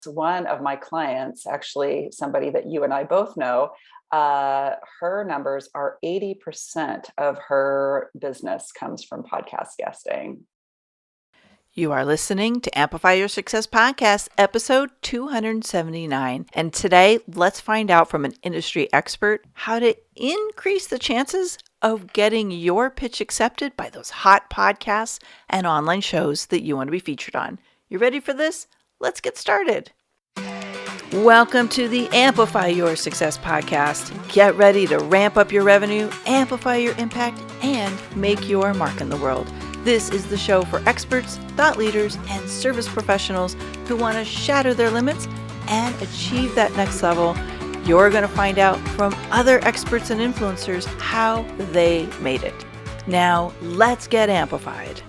One of my clients, actually somebody that you and I both know, her numbers are 80% of her business comes from podcast guesting. You are listening to Amplify Your Success Podcast, episode 279. And today, let's find out from an industry expert how to increase the chances of getting your pitch accepted by those hot podcasts and online shows that you want to be featured on. You ready for this? Let's get started. Welcome to the Amplify Your Success Podcast. Get ready to ramp up your revenue, amplify your impact, and make your mark in the world. This is the show for experts, thought leaders, and service professionals who want to shatter their limits and achieve that next level. You're going to find out from other experts and influencers how they made it. Now, let's get amplified.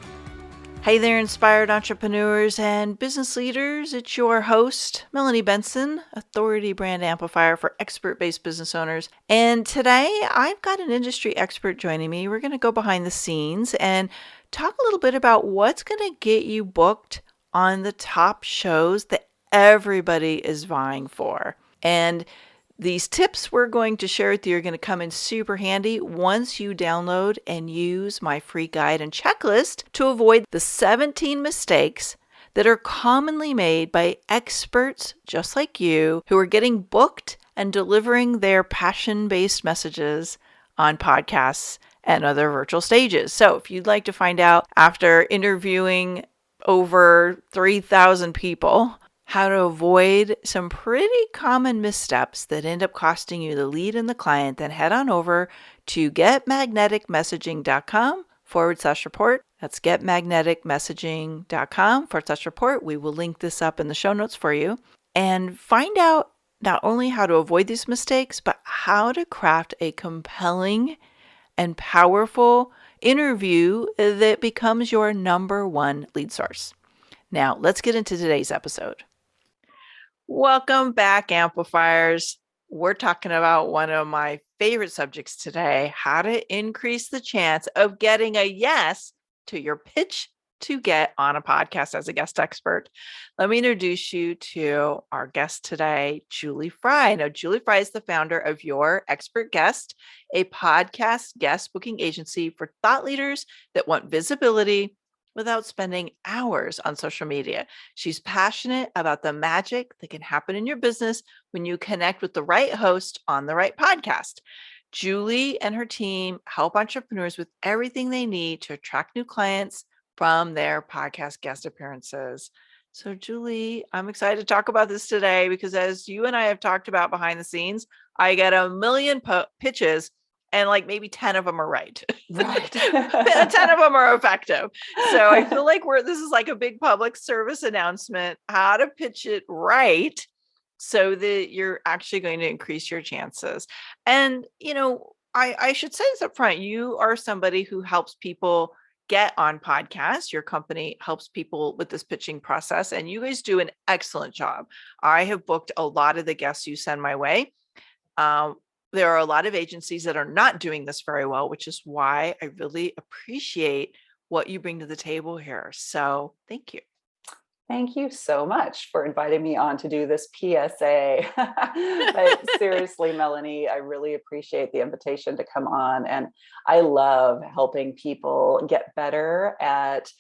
Hey there, inspired entrepreneurs and business leaders. It's your host, Melanie Benson, Authority Brand Amplifier for expert-based business owners. And today, I've got an industry expert joining me. We're going to go behind the scenes and talk a little bit about what's going to get you booked on the top shows that everybody is vying for. And these tips we're going to share with you are going to come in super handy once you download and use my free guide and checklist to avoid the 17 mistakes that are commonly made by experts just like you who are getting booked and delivering their passion-based messages on podcasts and other virtual stages. So if you'd like to find out, after interviewing over 3,000 people, how to avoid some pretty common missteps that end up costing you the lead and the client, then head on over to getmagneticmessaging.com/report. That's getmagneticmessaging.com/report. We will link this up in the show notes for you and find out not only how to avoid these mistakes, but how to craft a compelling and powerful interview that becomes your number one lead source. Now, let's get into today's episode. Welcome back, Amplifiers. We're talking about one of my favorite subjects today, how to increase the chance of getting a yes to your pitch to get on a podcast as a guest expert. Let me introduce you to our guest today, Julie Fry. Now, Julie Fry is the founder of Your Expert Guest, a podcast guest booking agency for thought leaders that want visibility without spending hours on social media. She's passionate about the magic that can happen in your business when you connect with the right host on the right podcast. Julie and her team help entrepreneurs with everything they need to attract new clients from their podcast guest appearances. So Julie, I'm excited to talk about this today because as you and I have talked about behind the scenes, I get a million pitches and like maybe 10 of them are right. Right. 10 of them are effective. So I feel like this is like a big public service announcement, how to pitch it right so that you're actually going to increase your chances. And, I should say this up front, you are somebody who helps people get on podcasts. Your company helps people with this pitching process, and you guys do an excellent job. I have booked a lot of the guests you send my way. There are a lot of agencies that are not doing this very well, which is why I really appreciate what you bring to the table here. So thank you. Thank you so much for inviting me on to do this PSA. But seriously, Melanie, I really appreciate the invitation to come on. And I love helping people get better at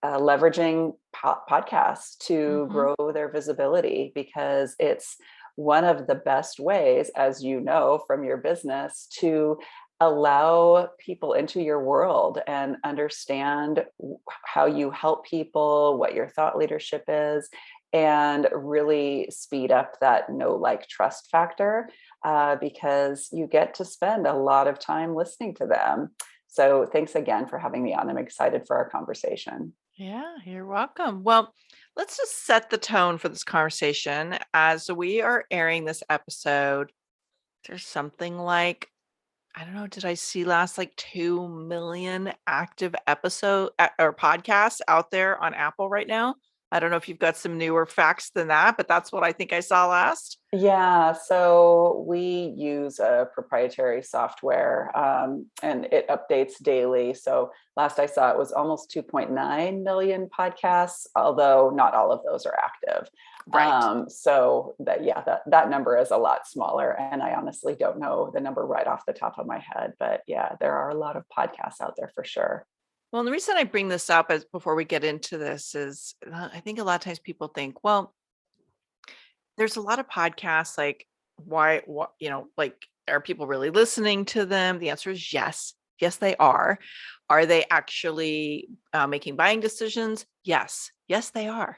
leveraging podcasts to grow their visibility, because it's one of the best ways, as you know, from your business, to allow people into your world and understand how you help people, what your thought leadership is, and really speed up that know, like, trust factor, because you get to spend a lot of time listening to them. So thanks again for having me on. I'm excited for our conversation. Yeah, you're welcome. Well, let's just set the tone for this conversation. As we are airing this episode, there's something like, I don't know, did I see last like 2 million active episode or podcasts out there on Apple right now? I don't know if you've got some newer facts than that, but that's what I think I saw last. Yeah, so we use a proprietary software, and it updates daily. So last I saw, it was almost 2.9 million podcasts, although not all of those are active. Right. So that number is a lot smaller. And I honestly don't know the number right off the top of my head, but yeah, there are a lot of podcasts out there for sure. Well, the reason I bring this up is before we get into this is I think a lot of times people think, well, there's a lot of podcasts, like what, like, are people really listening to them? The answer is yes. Yes, they are. Are they actually making buying decisions? Yes. Yes, they are.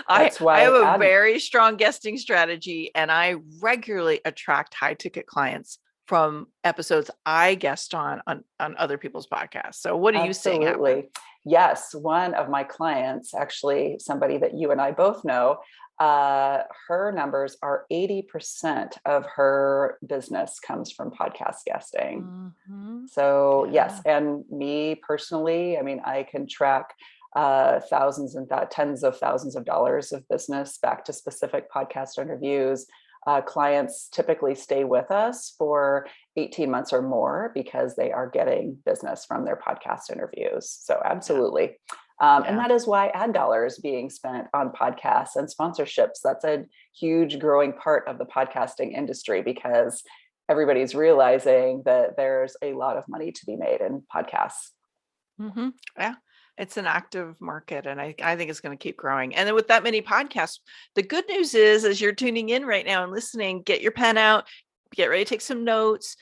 That's I have why a very strong guesting strategy, and I regularly attract high ticket clients from episodes I guest on other people's podcasts. So what are you seeing happen? absolutely. Yes. One of my clients, actually somebody that you and I both know, her numbers are 80% of her business comes from podcast guesting. Mm-hmm. So yes, Yeah. and me personally, I mean, I can track thousands and tens of thousands of dollars of business back to specific podcast interviews. Clients typically stay with us for 18 months or more because they are getting business from their podcast interviews. So Yeah. absolutely. And Yeah. that is why ad dollars being spent on podcasts and sponsorships. That's a huge growing part of the podcasting industry because everybody's realizing that there's a lot of money to be made in podcasts. Mm-hmm. Yeah. It's an active market, and I think it's going to keep growing. And then with that many podcasts, the good news is, as you're tuning in right now and listening, get your pen out, get ready to take some notes,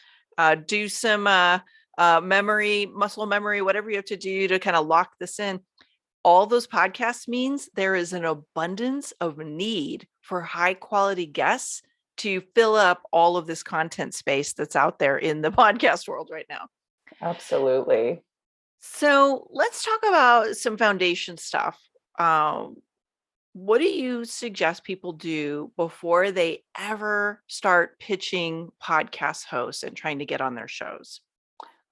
do some muscle memory, whatever you have to do to kind of lock this in. All those podcasts means there is an abundance of need for high quality guests to fill up all of this content space that's out there in the podcast world right now. Absolutely. So let's talk about some foundation stuff. Um, what do you suggest people do before they ever start pitching podcast hosts and trying to get on their shows?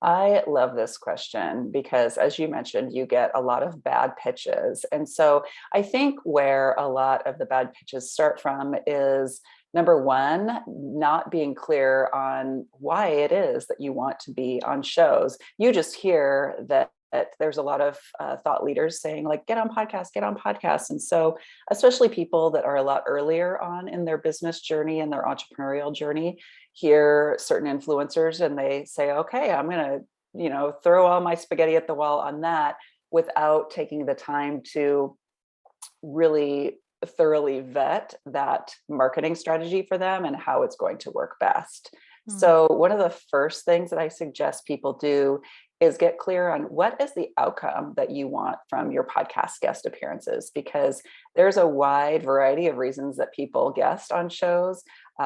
I love this question because, as you mentioned, you get a lot of bad pitches. And so I think where a lot of the bad pitches start from is number one, not being clear on why it is that you want to be on shows. You just hear that. There's a lot of thought leaders saying, like, get on podcasts, get on podcasts. And so, especially people that are a lot earlier on in their business journey and their entrepreneurial journey, hear certain influencers and they say, okay, I'm going to, throw all my spaghetti at the wall on that without taking the time to really thoroughly vet that marketing strategy for them and how it's going to work best. Hmm. So one of the first things that I suggest people do is get clear on what is the outcome that you want from your podcast guest appearances, because there's a wide variety of reasons that people guest on shows.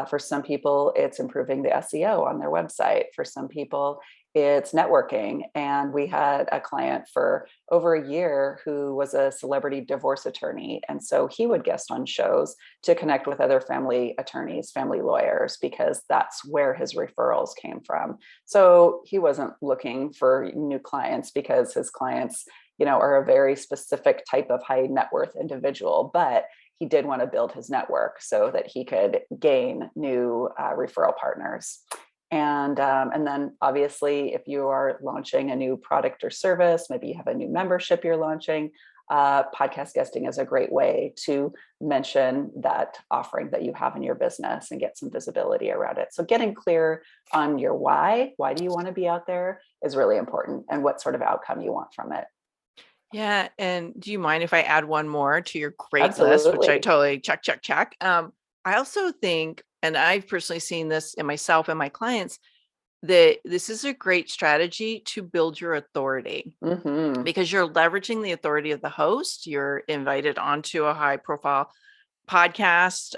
For some people, it's improving the SEO on their website. For some people, it's networking. And we had a client for over a year who was a celebrity divorce attorney. And so he would guest on shows to connect with other family attorneys, family lawyers, because that's where his referrals came from. So he wasn't looking for new clients because his clients, are a very specific type of high net worth individual, but he did want to build his network so that he could gain new referral partners. And then obviously, if you are launching a new product or service, maybe you have a new membership you're launching, podcast guesting is a great way to mention that offering that you have in your business and get some visibility around it. So getting clear on your why do you want to be out there is really important, and what sort of outcome you want from it. Yeah. And do you mind if I add one more to your great list, which I Absolutely. totally check. I also think, and I've personally seen this in myself and my clients, that this is a great strategy to build your authority Mm-hmm. because you're leveraging the authority of the host. You're invited onto a high profile podcast.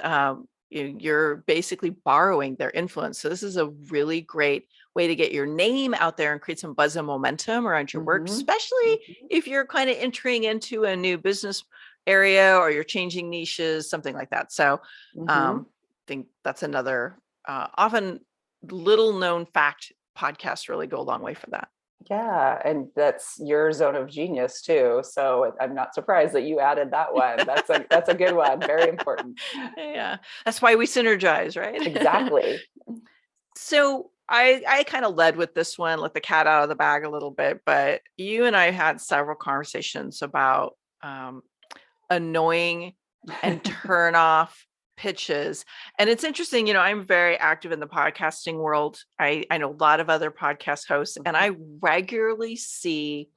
You're basically borrowing their influence. So this is a really great way to get your name out there and create some buzz and momentum around your work, Mm-hmm. especially if you're kind of entering into a new business area or you're changing niches, something like that. So Mm-hmm. I think that's another often little known fact. Podcasts really go a long way for that. Yeah, and that's your zone of genius too. So I'm not surprised that you added that one. That's a good one. Very important. Yeah, that's why we synergize, right? Exactly. So I kind of led with this one, let the cat out of the bag a little bit, but you and I had several conversations about annoying and turn off pitches. And it's interesting, I'm very active in the podcasting world. I know a lot of other podcast hosts, and I regularly see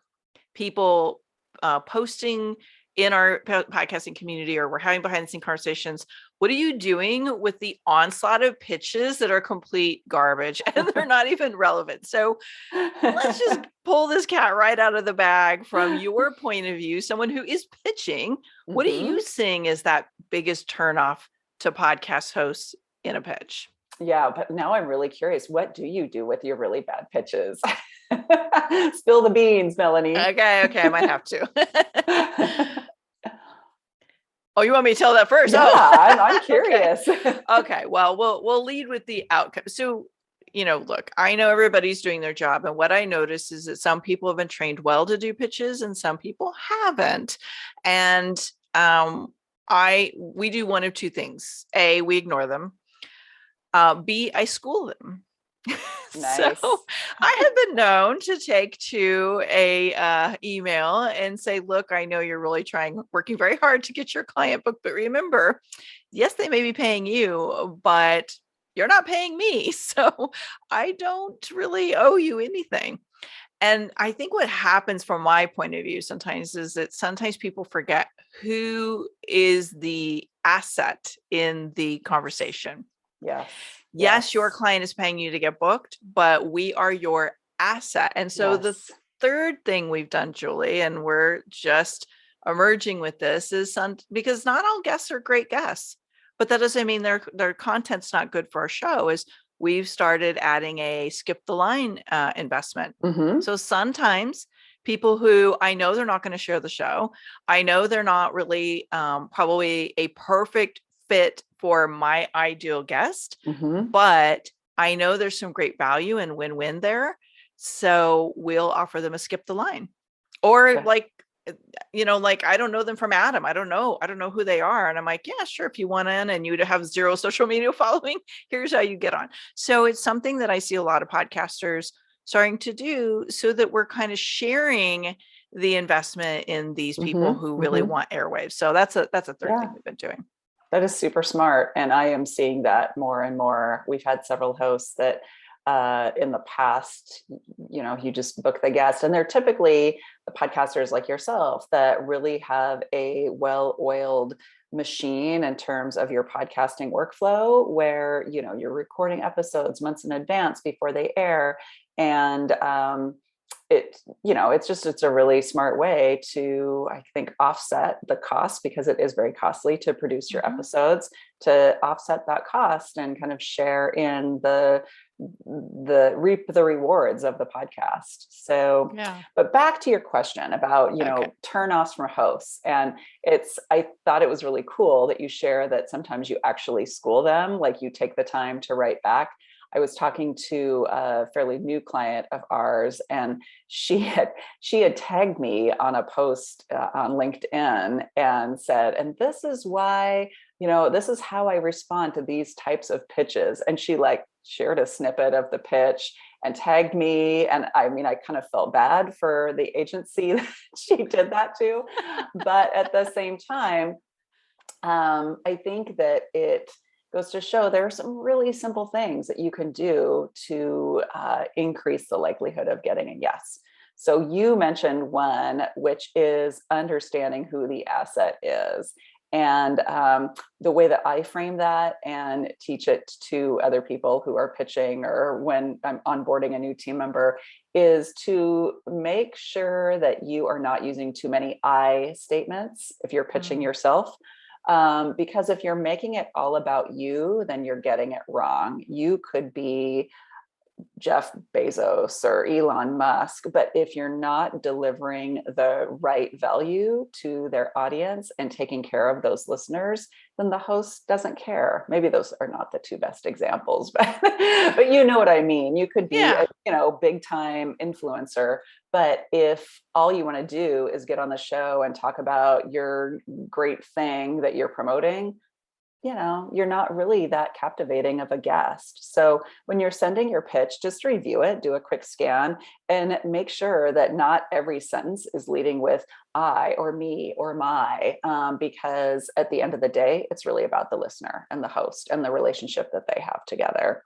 people posting in our podcasting community, or we're having behind the scene conversations. What are you doing with the onslaught of pitches that are complete garbage and they're not even relevant? So let's just pull this cat right out of the bag from your point of view, someone who is pitching. What are you seeing as that biggest turnoff to podcast hosts in a pitch? Yeah, but now I'm really curious. What do you do with your really bad pitches? Spill the beans, Melanie. Okay, I might have to. Oh, you want me to tell that first? Yeah, oh. I'm curious. Okay, well, we'll lead with the outcome. So, look, I know everybody's doing their job, and what I notice is that some people have been trained well to do pitches, and some people haven't. And we do one of two things: A, we ignore them. B, I school them. Nice. So I have been known to take to a email and say, look, I know you're really working very hard to get your client booked, but remember, yes, they may be paying you, but you're not paying me. So I don't really owe you anything. And I think what happens from my point of view sometimes is that sometimes people forget who is the asset in the conversation. Yes, your client is paying you to get booked, but we are your asset. And so the third thing we've done, Julie, and we're just emerging with this, is because not all guests are great guests, but that doesn't mean their content's not good for our show. Is we've started adding a skip the line investment. So sometimes people who I know they're not going to share the show, I know they're not really probably a perfect fit for my ideal guest, but I know there's some great value and win-win there. So we'll offer them a skip the line, or like I don't know them from Adam. I don't know who they are. And I'm like, yeah, sure. If you want in and you have zero social media following, here's how you get on. So it's something that I see a lot of podcasters starting to do, so that we're kind of sharing the investment in these people who really want airwaves. So that's a third thing we've been doing. That is super smart. And I am seeing that more and more. We've had several hosts that in the past, you just book the guest, and they're typically the podcasters like yourself that really have a well-oiled machine in terms of your podcasting workflow, where, you're recording episodes months in advance before they air. And it's a really smart way to, I think, offset the cost, because it is very costly to produce your episodes, to offset that cost and kind of share in reap the rewards of the podcast. So, but back to your question about, turnoffs from hosts. And I thought it was really cool that you share that sometimes you actually school them, like you take the time to write back. I was talking to a fairly new client of ours, and she had tagged me on a post on LinkedIn and said, and this is why, this is how I respond to these types of pitches. And she shared a snippet of the pitch and tagged me. And I mean, I kind of felt bad for the agency that she did that to, but at the same time, I think that it goes to show there are some really simple things that you can do to increase the likelihood of getting a yes. So you mentioned one, which is understanding who the asset is. And the way that I frame that and teach it to other people who are pitching, or when I'm onboarding a new team member, is to make sure that you are not using too many I statements if you're pitching yourself. Because if you're making it all about you, then you're getting it wrong. You could be Jeff Bezos or Elon Musk, but if you're not delivering the right value to their audience and taking care of those listeners, then the host doesn't care. Maybe those are not the two best examples, but you know what I mean. You could be a big time influencer, but if all you want to do is get on the show and talk about your great thing that you're promoting, you're not really that captivating of a guest. So when you're sending your pitch, just review it, do a quick scan, and make sure that not every sentence is leading with I or me or my, because at the end of the day, it's really about the listener and the host and the relationship that they have together.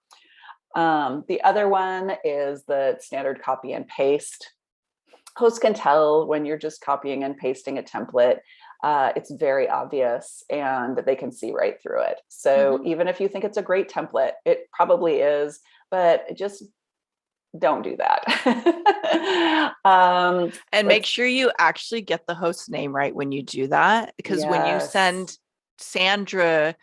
The other one is the standard copy and paste. Hosts can tell when you're just copying and pasting a template. It's very obvious and they can see right through it. So even if you think it's a great template, it probably is, but just don't do that. And make sure you actually get the host's name right when you do that, because when you send Sandra,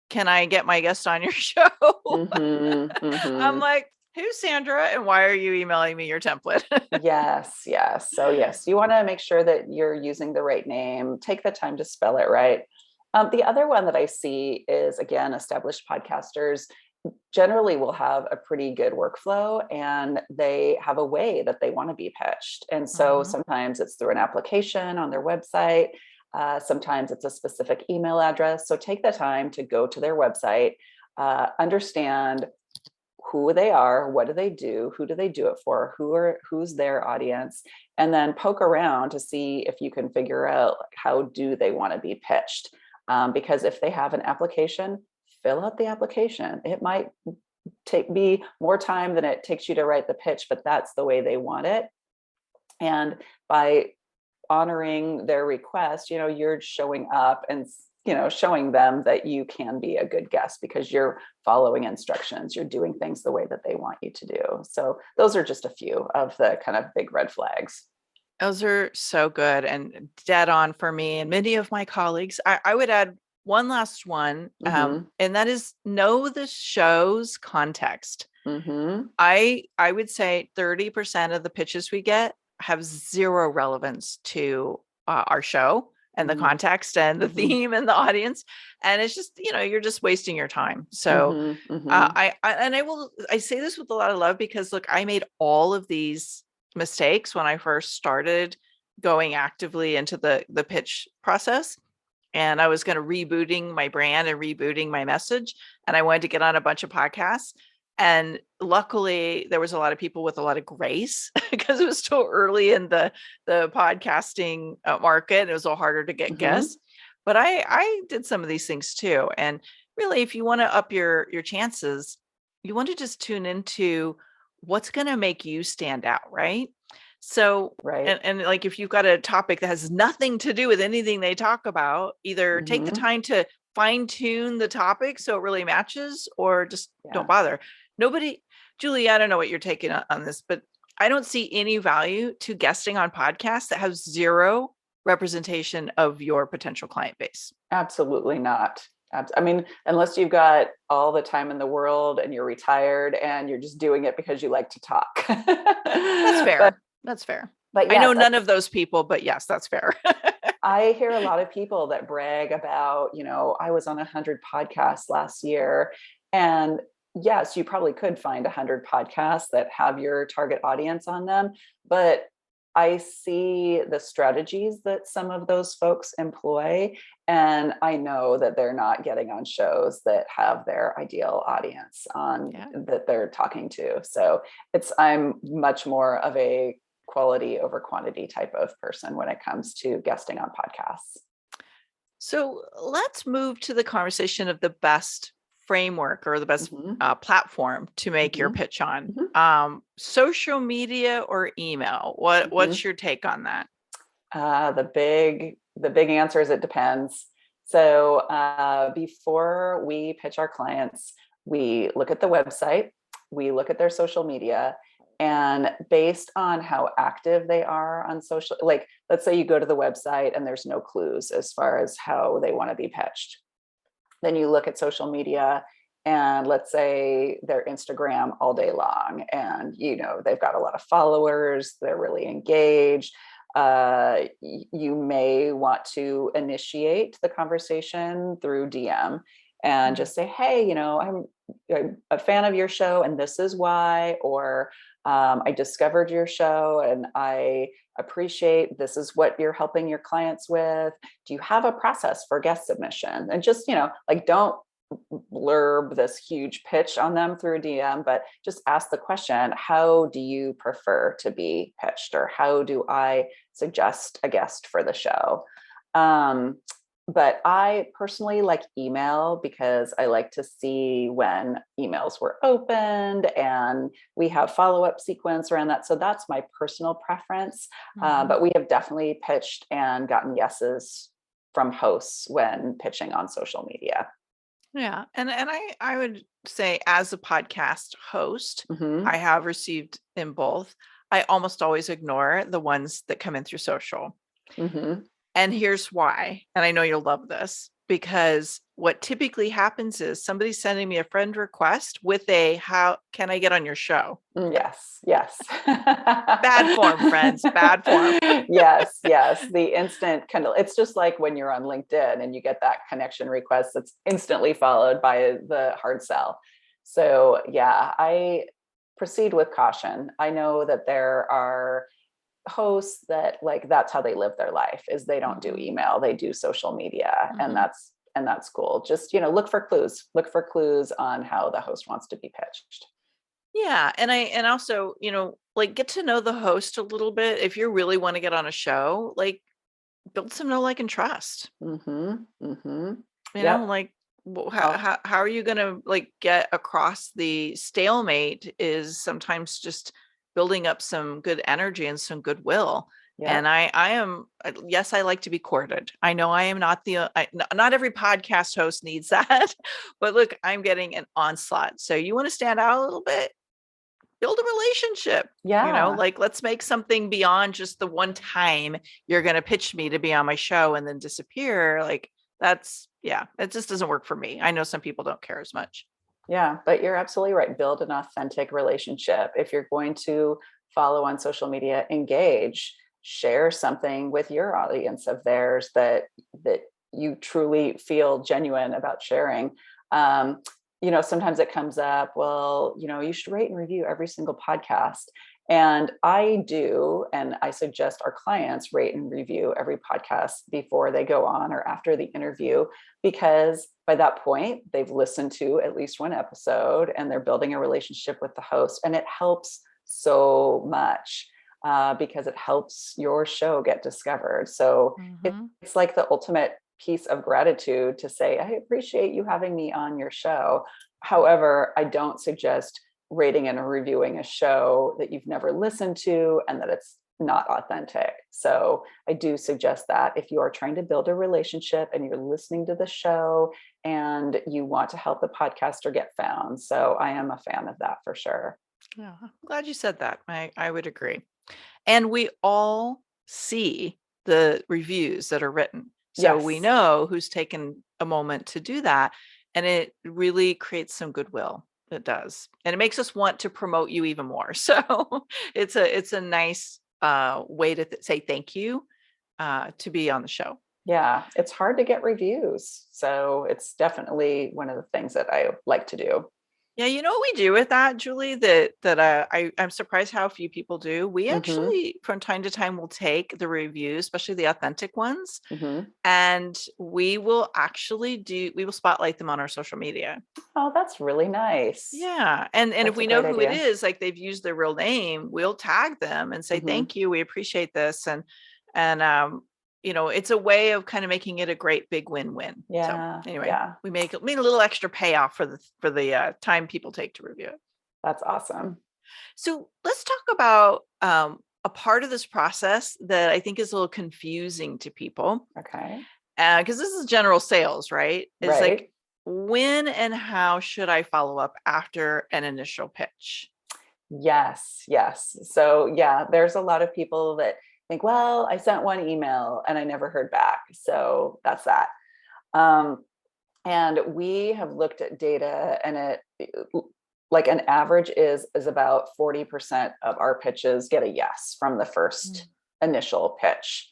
can I get my guest on your show? I'm like, who's Sandra and why are you emailing me your template? Yes. So yes, you want to make sure that you're using the right name. Take the time to spell it right. The other one that I see is, again, established podcasters generally will have a pretty good workflow and they have a way that they want to be pitched. And so sometimes it's through an application on their website. Sometimes it's a specific email address. So take the time to go to their website, understand who they are, what do they do, who do they do it for, who's their audience, and then poke around to see if you can figure out how do they want to be pitched. Because if they have an application, fill out the application. It might be more time than it takes you to write the pitch, but that's the way they want it. And by honoring their request, you're showing up and showing them that you can be a good guest because you're following instructions, you're doing things the way that they want you to do. So those are just a few of the kind of big red flags. Those are so good and dead on for me and many of my colleagues. I would add one last one, and that is know the show's context. I would say 30% of the pitches we get have zero relevance to our show and the context and the theme and the audience. And it's just, you're just wasting your time. So I say this with a lot of love because look, I made all of these mistakes when I first started going actively into the pitch process. And I was going to rebooting my brand and rebooting my message. And I wanted to get on a bunch of podcasts. And luckily there was a lot of people with a lot of grace because it was still early in the podcasting market. It was a little harder to get guests, but I did some of these things too. And really, if you want to up your chances, you want to just tune into what's going to make you stand out. Right. So, and like, if you've got a topic that has nothing to do with anything they talk about, either take the time to fine tune the topic so it really matches, or just don't bother. Julie, I don't know what you're taking on this, but I don't see any value to guesting on podcasts that have zero representation of your potential client base. Absolutely not. I mean, unless you've got all the time in the world and you're retired and you're just doing it because you like to talk. That's fair. That's fair. But yes, I know none of those people, but yes, that's fair. I hear a lot of people that brag about, I was on 100 podcasts last year. And yes, you probably could find 100 podcasts that have your target audience on them. But I see the strategies that some of those folks employ. And I know that they're not getting on shows that have their ideal audience on that they're talking to. So I'm much more of a quality over quantity type of person when it comes to guesting on podcasts. So let's move to the conversation of the best framework or the best platform to make your pitch on. Social media or email? What's your take on that? The big answer is it depends. So before we pitch our clients, we look at the website, we look at their social media, and based on how active they are on social, like let's say you go to the website and there's no clues as far as how they want to be pitched. Then you look at social media and let's say their Instagram all day long and, they've got a lot of followers, they're really engaged. You may want to initiate the conversation through DM and just say, hey, I'm a fan of your show and this is why, or I discovered your show and I appreciate this is what you're helping your clients with. Do you have a process for guest submission? And just, like, don't blurb this huge pitch on them through a DM, but just ask the question, how do you prefer to be pitched? Or how do I suggest a guest for the show? But I personally like email because I like to see when emails were opened and we have follow-up sequence around that. So that's my personal preference. But we have definitely pitched and gotten yeses from hosts when pitching on social media. Yeah. And I would say as a podcast host, I have received in both. I almost always ignore the ones that come in through social. And here's why. And I know you'll love this, because what typically happens is somebody's sending me a friend request with a, how can I get on your show? Yes. Bad form, friends, bad form. Yes. The instant kind of, it's just like when you're on LinkedIn and you get that connection request that's instantly followed by the hard sell. So yeah, I proceed with caution. I know that there are hosts that, like, that's how they live their life, is they don't do email, they do social media. And that's cool. Just, look for clues on how the host wants to be pitched. Yeah. And also, like, get to know the host a little bit. If you really want to get on a show, like, build some know, like, and trust. You know, like, how are you going to, like, get across the stalemate is sometimes just building up some good energy and some goodwill. And I am, yes, I like to be courted. I know I am not not every podcast host needs that, but look, I'm getting an onslaught. So you want to stand out a little bit, build a relationship. Like, let's make something beyond just the one time you're going to pitch me to be on my show and then disappear. Like, it just doesn't work for me. I know some people don't care as much. Yeah, but you're absolutely right. Build an authentic relationship. If you're going to follow on social media, engage, share something with your audience of theirs that you truly feel genuine about sharing. Sometimes it comes up, well, you should rate and review every single podcast. And I do, and I suggest our clients rate and review every podcast before they go on or after the interview, because by that point, they've listened to at least one episode and they're building a relationship with the host. And it helps so much because it helps your show get discovered. So it's like the ultimate piece of gratitude to say, I appreciate you having me on your show. However, I don't suggest rating and reviewing a show that you've never listened to and that it's not authentic. So I do suggest that if you are trying to build a relationship and you're listening to the show and you want to help the podcaster get found. So I am a fan of that for sure. Yeah, I'm glad you said that. I would agree. And we all see the reviews that are written. So we know who's taken a moment to do that. And it really creates some goodwill. It does. And it makes us want to promote you even more. So it's a nice way to say thank you to be on the show. Yeah, it's hard to get reviews. So it's definitely one of the things that I like to do. Yeah, you know what we do with that, Julie, that I'm surprised how few people do. We actually, from time to time, will take the reviews, especially the authentic ones, and we will spotlight them on our social media. Oh, that's really nice. Yeah. And if we know who it is, like they've used their real name, we'll tag them and say, thank you, we appreciate this. And it's a way of kind of making it a great big win-win. Yeah. So anyway, we made a little extra payoff for the time people take to review it. That's awesome. So let's talk about a part of this process that I think is a little confusing to people. Okay. Because this is general sales, right? It's like, when and how should I follow up after an initial pitch? Yes. So yeah, there's a lot of people that think, well, I sent one email and I never heard back. So that's that. And we have looked at data, and it like an average is about 40% of our pitches get a yes from the first initial pitch.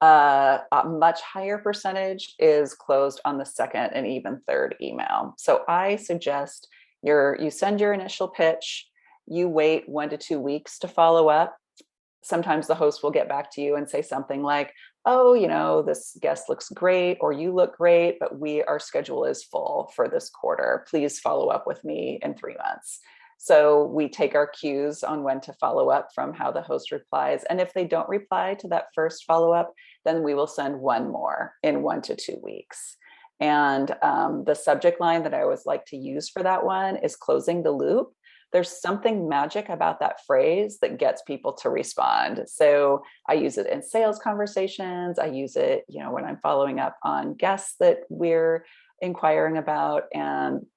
A much higher percentage is closed on the second and even third email. So I suggest you send your initial pitch, you wait 1 to 2 weeks to follow up. Sometimes the host will get back to you and say something like, oh, this guest looks great, or you look great, but our schedule is full for this quarter. Please follow up with me in 3 months. So we take our cues on when to follow up from how the host replies. And if they don't reply to that first follow-up, then we will send one more in 1 to 2 weeks. And the subject line that I always like to use for that one is closing the loop. There's something magic about that phrase that gets people to respond. So I use it in sales conversations. I use it, when I'm following up on guests that we're inquiring about. And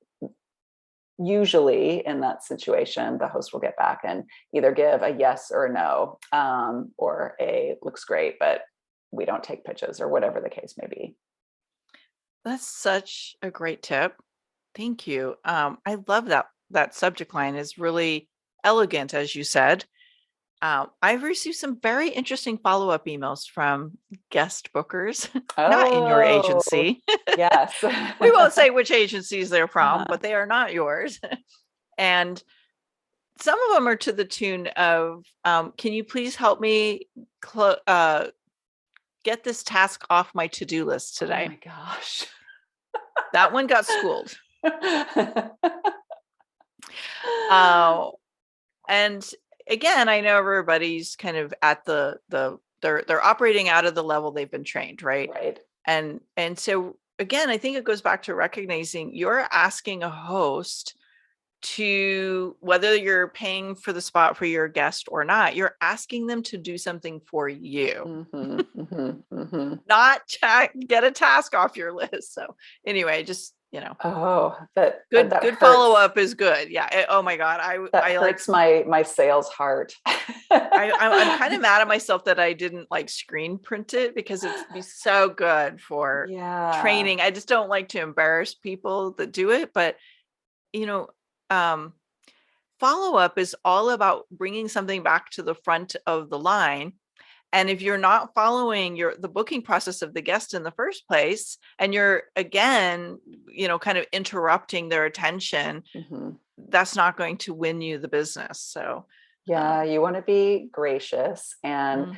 usually in that situation, the host will get back and either give a yes or a no, or a looks great, but we don't take pitches, or whatever the case may be. That's such a great tip. Thank you. I love that subject line is really elegant, as you said. I've received some very interesting follow-up emails from guest bookers, not in your agency. Yes. We won't say which agencies they're from, but they are not yours. And some of them are to the tune of, can you please help me get this task off my to-do list today? Oh my gosh. That one got schooled. And again, I know everybody's kind of at they're operating out of the level they've been trained, right? Right. And so again, I think it goes back to recognizing you're asking a host to, whether you're paying for the spot for your guest or not, you're asking them to do something for you, not get a task off your list. So anyway, just, good follow-up is good. Yeah. Oh my God. I hurts my sales heart. I'm kind of mad at myself that I didn't screen print it, because it'd be so good for training. I just don't like to embarrass people that do it, but follow-up is all about bringing something back to the front of the line. And if you're not following the booking process of the guest in the first place, and you're again, kind of interrupting their attention, that's not going to win you the business. So you want to be gracious and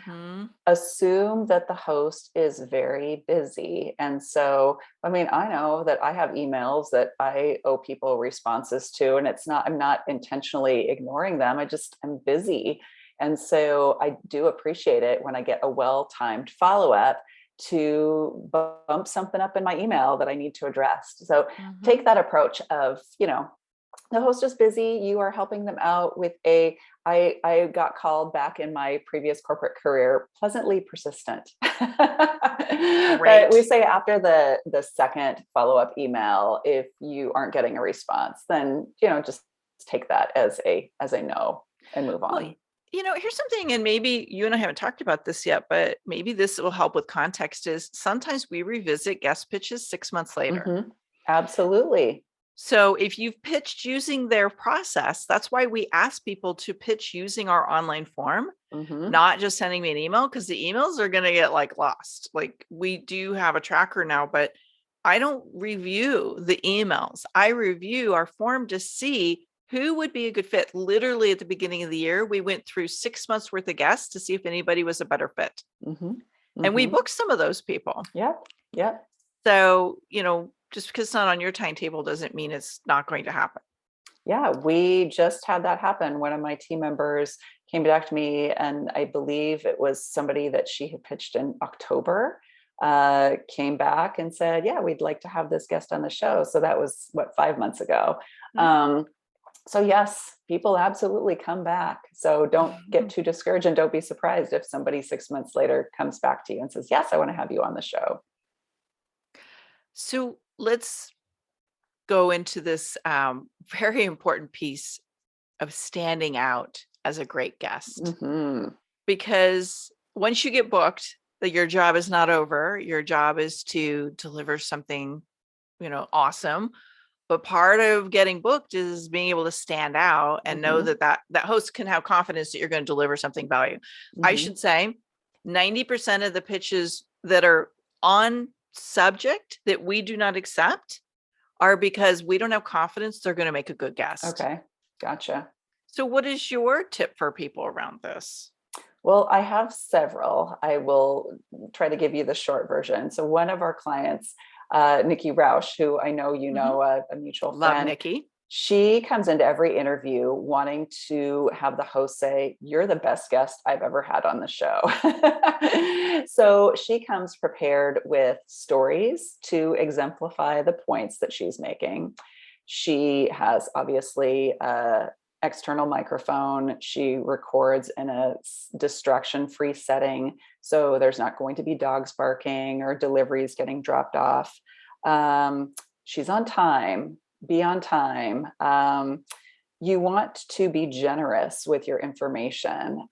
assume that the host is very busy. And so, I know that I have emails that I owe people responses to, and I'm not intentionally ignoring them. I'm busy. And so I do appreciate it when I get a well-timed follow-up to bump something up in my email that I need to address. So take that approach of, the host is busy. You are helping them out with I got called back in my previous corporate career, pleasantly persistent. But we say after the second follow-up email, if you aren't getting a response, then, just take that as a no and move on. Well, here's something, and maybe you and I haven't talked about this yet, but maybe this will help with context, is sometimes we revisit guest pitches 6 months later. Absolutely. So if you've pitched using their process, that's why we ask people to pitch using our online form, not just sending me an email, because the emails are going to get lost. We do have a tracker now, but I don't review the emails. I review our form to see who would be a good fit. Literally at the beginning of the year, we went through 6 months worth of guests to see if anybody was a better fit. And we booked some of those people. Yep. So, just because it's not on your timetable doesn't mean it's not going to happen. Yeah, we just had that happen. One of my team members came back to me, and I believe it was somebody that she had pitched in October, came back and said, yeah, we'd like to have this guest on the show. So that was 5 months ago. So yes, people absolutely come back. So don't get too discouraged, and don't be surprised if somebody 6 months later comes back to you and says, yes, I want to have you on the show. So let's go into this very important piece of standing out as a great guest. Because once you get booked, that your job is not over. Your job is to deliver something, awesome. But part of getting booked is being able to stand out and know that host can have confidence that you're going to deliver something value. I should say 90% of the pitches that are on subject that we do not accept are because we don't have confidence they're going to make a good guest. Okay. Gotcha. So what is your tip for people around this? Well, I have several. I will try to give you the short version. So one of our clients, Nikki Roush, who I know you Mhm. know, a mutual Love friend, Nikki. she comes into every interview wanting to have the host say, "You're the best guest I've ever had on the show." So she comes prepared with stories to exemplify the points that she's making. She has obviously a external microphone. She records in a distraction-free setting, so there's not going to be dogs barking or deliveries getting dropped off. She's on time. Be on time. You want to be generous with your information.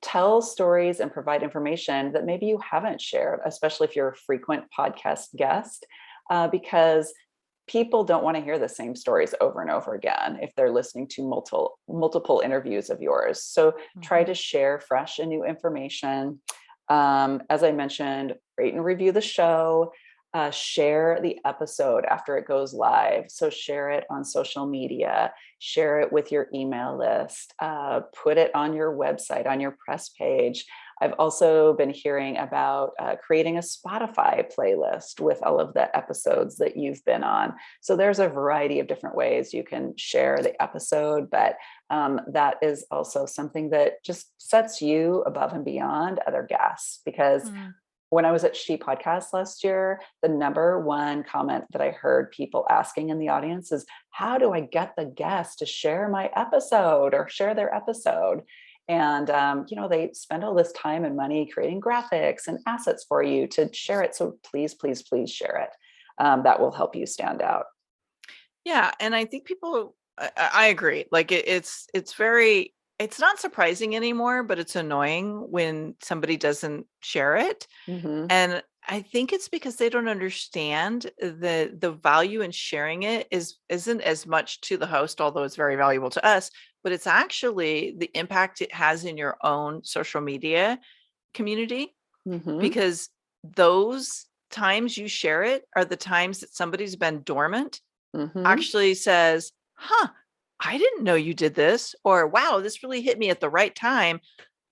Tell stories and provide information that maybe you haven't shared, especially if you're a frequent podcast guest, because people don't want to hear the same stories over and over again if they're listening to multiple interviews of yours. So try Mhm. to share fresh and new information. As I mentioned, rate and review the show. Share the episode after it goes live. So share it on social media, share it with your email list, put it on your website, on your press page. I've also been hearing about creating a Spotify playlist with all of the episodes that you've been on. So there's a variety of different ways you can share the episode, but that is also something that just sets you above and beyond other guests. Because Mm. when I was at She Podcast last year, the number one comment that I heard people asking in the audience is, how do I get the guest to share my episode or share their episode? And, they spend all this time and money creating graphics and assets for you to share it. So please, please, please share it. That will help you stand out. Yeah, and I think people I agree. Like it's very it's not surprising anymore, but it's annoying when somebody doesn't share it. Hmm. And I think it's because they don't understand the value in sharing it isn't as much to the host, although it's very valuable to us, but it's actually the impact it has in your own social media community, Hmm. because those times you share it are the times that somebody's been dormant Hmm. actually says, "Huh, I didn't know you did this," or "Wow, this really hit me at the right time.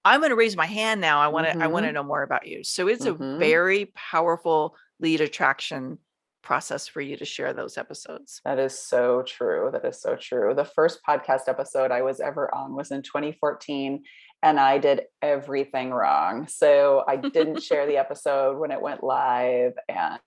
I'm going to raise my hand now. I want to Hmm. know more about you." So it's a Hmm. very powerful lead attraction process for you to share those episodes. That is so true. That is so true. The first podcast episode I was ever on was in 2014, and I did everything wrong. So I didn't share the episode when it went live, and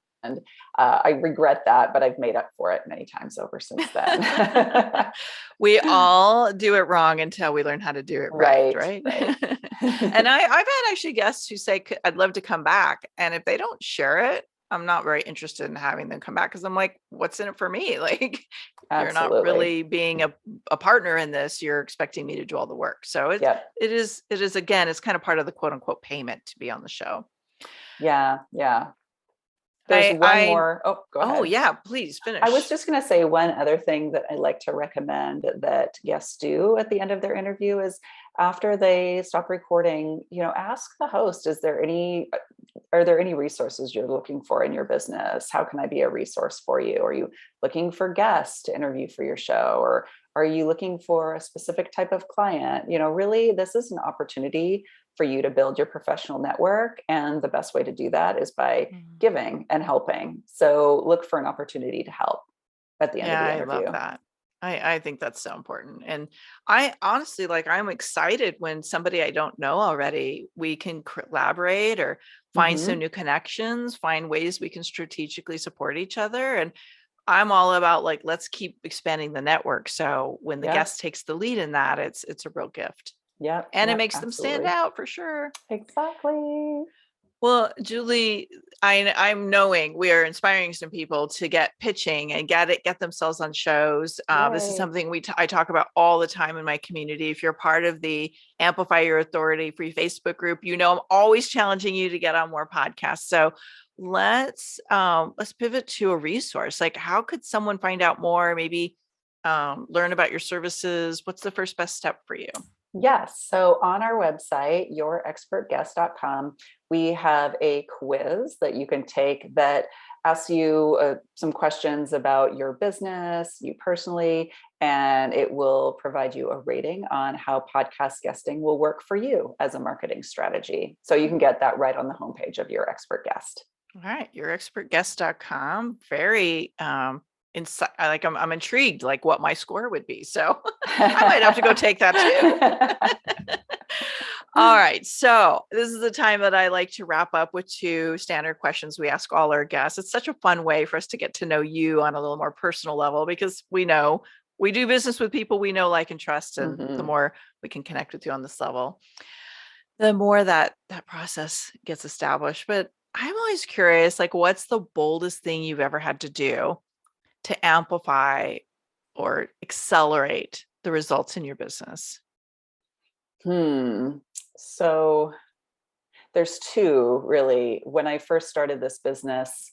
I regret that, but I've made up for it many times over since then. We all do it wrong until we learn how to do it right, Right, right? right. And I've had actually guests who say, "I'd love to come back." And if they don't share it, I'm not very interested in having them come back, because I'm like, what's in it for me? Like, you're not Absolutely. really being a partner in this. You're expecting me to do all the work. So Yep. it is again, it's kind of part of the quote unquote payment to be on the show. Yeah, yeah. There's I one I more. Oh, go oh ahead. yeah, please I was finish. just going to say one other thing that I like to recommend that guests do at the end of their interview is, after they stop recording, ask the host, are there any resources you're looking for in your business? How can I be a resource for you? Are you looking for guests to interview for your show? Or are you looking for a specific type of client? Really, this is an opportunity for you to build your professional network. And the best way to do that is by Mhm. giving and helping. So look for an opportunity to help at the end of Yeah, the I love interview. that. I think that's so important. And I honestly, like, I'm excited when somebody I don't know already, we can collaborate or find some Hmm. new connections, find ways we can strategically support each other. And I'm all about, like, let's keep expanding the network. So when the Yep. guest takes the lead in that, it's a real gift. Yep. And it Yep. makes them stand Absolutely. out for sure. Exactly. Well, Julie, I'm knowing we are inspiring some people to get pitching and get themselves on shows. This is Yay. something I talk about all the time in my community. If you're part of the Amplify Your Authority free Facebook group, I'm always challenging you to get on more podcasts. So let's pivot to a resource. Like, how could someone find out more? Maybe learn about your services. What's the first best step for you? Yes. So on our website, yourexpertguest.com, we have a quiz that you can take that asks you some questions about your business, you personally, and it will provide you a rating on how podcast guesting will work for you as a marketing strategy. So you can get that right on the homepage of Your Expert Guest. All right, yourexpertguest.com. Very I'm intrigued, like what my score would be. So I might have to go take that too. All right. So this is the time that I like to wrap up with 2 standard questions we ask all our guests. It's such a fun way for us to get to know you on a little more personal level, because we know we do business with people we know, like, and trust. And the more we can connect with you on this level, the more that process gets established. But I'm always curious, like, what's the boldest thing you've ever had to do to amplify or accelerate the results in your business? So there's 2 really. When I first started this business,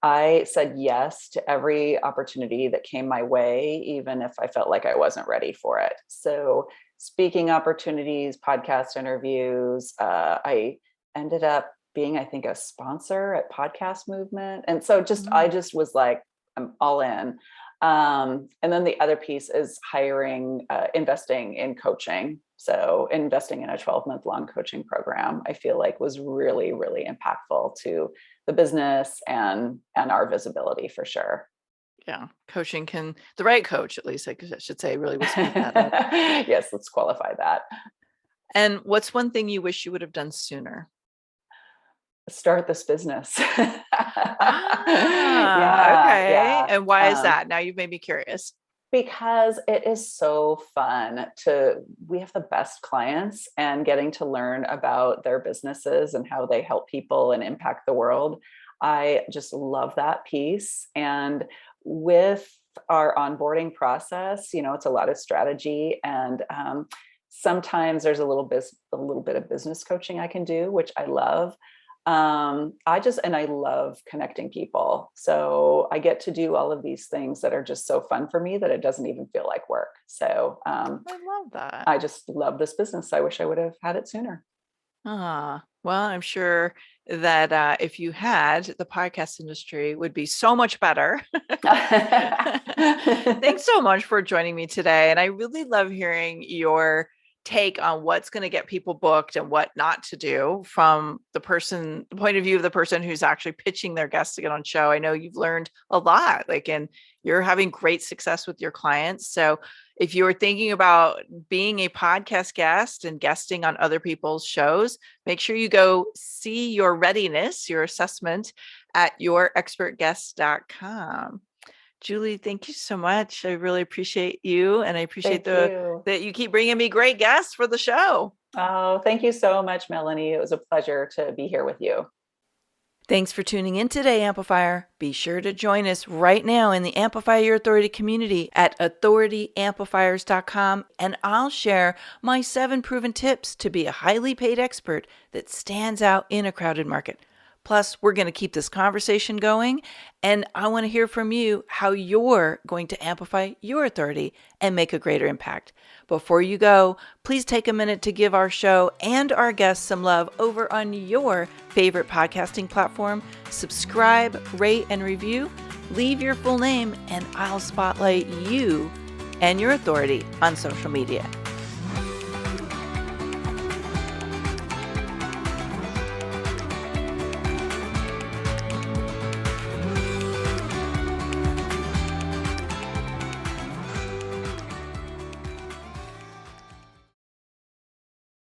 I said yes to every opportunity that came my way, even if I felt like I wasn't ready for it. So speaking opportunities, podcast interviews, I ended up being, I think, a sponsor at Podcast Movement. And so I just was like, I'm all in. And then the other piece is investing in coaching. So investing in a 12-month long coaching program, I feel like was really, really impactful to the business and our visibility for sure. Yeah. Coaching the right coach, at least I should say, really will speed that up. Yes, let's qualify that. And what's one thing you wish you would have done sooner? Start this business. Okay. And why is that? Now you've made me curious. Because it is so fun we have the best clients, and getting to learn about their businesses and how they help people and impact the world. I just love that piece. And with our onboarding process, it's a lot of strategy, and sometimes there's a little bit of business coaching I can do, which I love. I love connecting people. So I get to do all of these things that are just so fun for me that it doesn't even feel like work. So I love that. I just love this business. I wish I would have had it sooner. Well, I'm sure that if you had, the podcast industry would be so much better. Thanks so much for joining me today. And I really love hearing your take on what's going to get people booked and what not to do from the point of view of the person who's actually pitching their guests to get on show. I know you've learned a lot, and you're having great success with your clients. So if you're thinking about being a podcast guest and guesting on other people's shows, make sure you go see your readiness, your assessment at yourexpertguest.com. Julie, thank you so much. I really appreciate you. And I appreciate that you keep bringing me great guests for the show. Oh, thank you so much, Melanie. It was a pleasure to be here with you. Thanks for tuning in today, Amplifier. Be sure to join us right now in the Amplify Your Authority community at authorityamplifiers.com, and I'll share my 7 proven tips to be a highly paid expert that stands out in a crowded market. Plus, we're going to keep this conversation going, and I want to hear from you how you're going to amplify your authority and make a greater impact. Before you go, please take a minute to give our show and our guests some love over on your favorite podcasting platform. Subscribe, rate, and review. Leave your full name, and I'll spotlight you and your authority on social media.